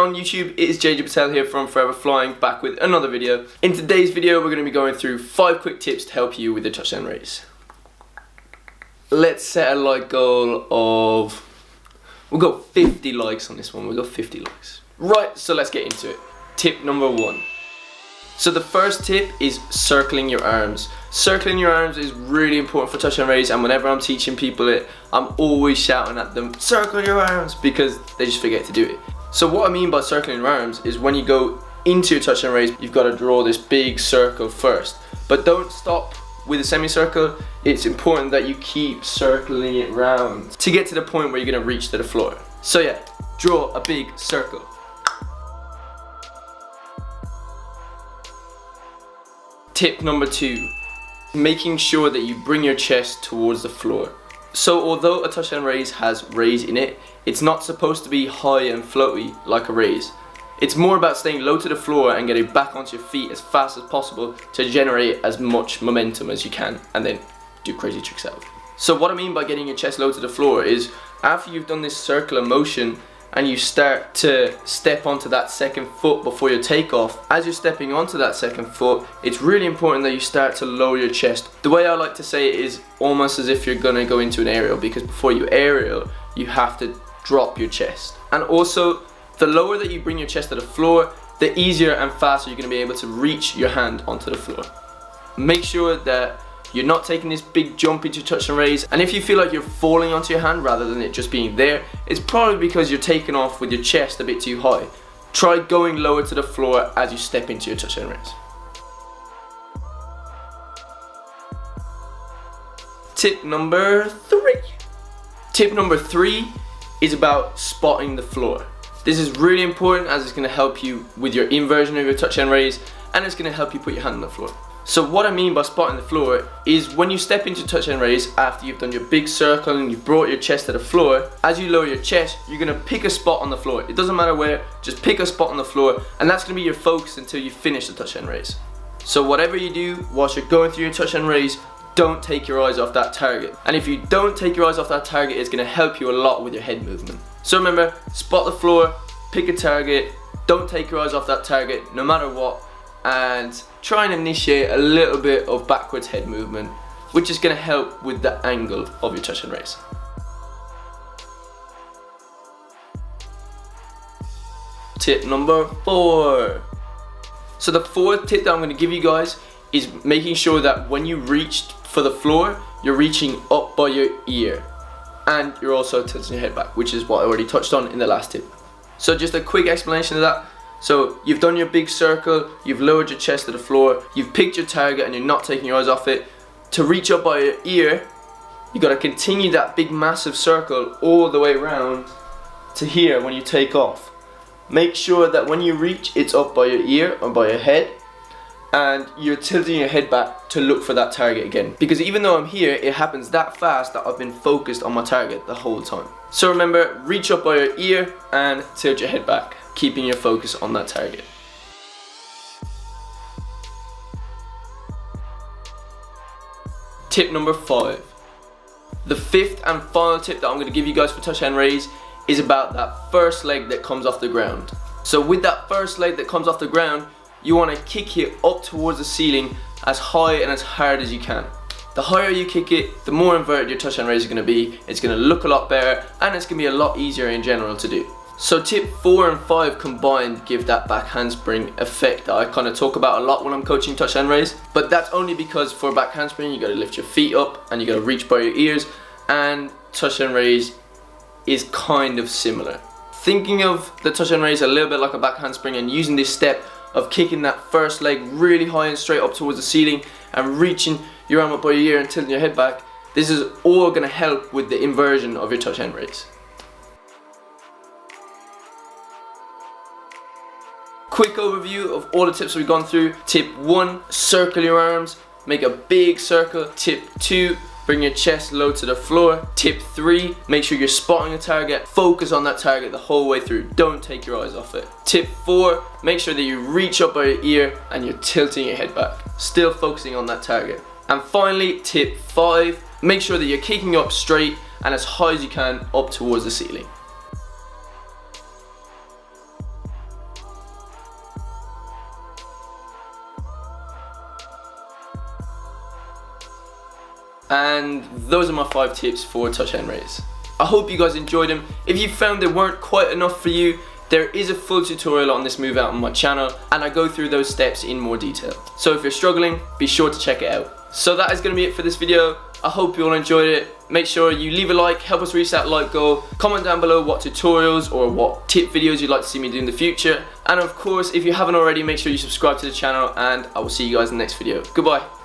on YouTube? It is JJ Patel here from Forever Flying, back with another video. In today's video, we're going to be going through 5 quick tips to help you with the touchdown raise. Let's set a like goal of, we'll go 50 likes on this one. We'll go 50 likes. Right, so let's get into it. Tip number 1. So the first tip is circling your arms. Circling your arms is really important for touchdown raise, and whenever I'm teaching people it, I'm always shouting at them, circle your arms, because they just forget to do it. So what I mean by circling your arms is when you go into your touchdown raise, you've got to draw this big circle first. But don't stop with a semicircle. It's important that you keep circling it round to get to the point where you're going to reach to the floor. So yeah, draw a big circle. Tip number 2, making sure that you bring your chest towards the floor. So although a touchdown raise has RAIZ in it, it's not supposed to be high and floaty like a RAIZ. It's more about staying low to the floor and getting back onto your feet as fast as possible to generate as much momentum as you can, and then do crazy tricks out of it. So what I mean by getting your chest low to the floor is after you've done this circular motion and you start to step onto that second foot before your takeoff, as you're stepping onto that second foot, it's really important that you start to lower your chest. The way I like to say it is almost as if you're gonna go into an aerial, because before you aerial, you have to drop your chest. And also, the lower that you bring your chest to the floor, the easier and faster you're gonna be able to reach your hand onto the floor. Make sure that you're not taking this big jump into touch and raise, and if you feel like you're falling onto your hand rather than it just being there, it's probably because you're taking off with your chest a bit too high. Try going lower to the floor as you step into your touch and raise. Tip number 3. Tip number 3 is about spotting the floor. This is really important as it's going to help you with your inversion of your touch and raise, and it's going to help you put your hand on the floor. So what I mean by spotting the floor is when you step into touch and raise after you've done your big circle and you've brought your chest to the floor, as you lower your chest, you're going to pick a spot on the floor. It doesn't matter where, just pick a spot on the floor, and that's going to be your focus until you finish the touch and raise. So whatever you do whilst you're going through your touch and raise, don't take your eyes off that target. And if you don't take your eyes off that target, it's going to help you a lot with your head movement. So remember, spot the floor, pick a target, don't take your eyes off that target no matter what, and try and initiate a little bit of backwards head movement, which is going to help with the angle of your touch and raise. Tip number 4. So the 4th tip that I'm going to give you guys is making sure that when you reach for the floor, you're reaching up by your ear, and you're also tilting your head back, which is what I already touched on in the last tip. So just a quick explanation of that. So you've done your big circle, you've lowered your chest to the floor, you've picked your target and you're not taking your eyes off it. To reach up by your ear, you got to continue that big massive circle all the way around to here when you take off. Make sure that when you reach, it's up by your ear or by your head, and you're tilting your head back to look for that target again. Because even though I'm here, it happens that fast that I've been focused on my target the whole time. So remember, reach up by your ear and tilt your head back, keeping your focus on that target. Tip number 5. The 5th and final tip that I'm going to give you guys for touch and raise is about that first leg that comes off the ground. So with that first leg that comes off the ground, you want to kick it up towards the ceiling as high and as hard as you can. The higher you kick it, the more inverted your touch and raise is going to be. It's going to look a lot better, and it's going to be a lot easier in general to do. So tip 4 and 5 combined give that back handspring effect that I kind of talk about a lot when I'm coaching touch and raise. But that's only because for back handspring you got to lift your feet up and you got to reach by your ears, and touch and raise is kind of similar. Thinking of the touch and raise a little bit like a back handspring and using this step of kicking that first leg really high and straight up towards the ceiling and reaching your arm up by your ear and tilting your head back, this is all going to help with the inversion of your touch and raise. Quick overview of all the tips we've gone through. Tip 1, circle your arms, make a big circle. Tip 2, bring your chest low to the floor. Tip 3, make sure you're spotting a target, focus on that target the whole way through, don't take your eyes off it. Tip 4, make sure that you reach up by your ear and you're tilting your head back, still focusing on that target. And finally, tip 5, make sure that you're kicking up straight and as high as you can up towards the ceiling. And those are my 5 tips for touch hand raise. I hope you guys enjoyed them. If you found they weren't quite enough for you, there is a full tutorial on this move out on my channel, and I go through those steps in more detail. So if you're struggling, be sure to check it out. So that is going to be it for this video. I hope you all enjoyed it. Make sure you leave a like, help us reach that like goal. Comment down below what tutorials or what tip videos you'd like to see me do in the future. And of course, if you haven't already, make sure you subscribe to the channel, and I will see you guys in the next video. Goodbye.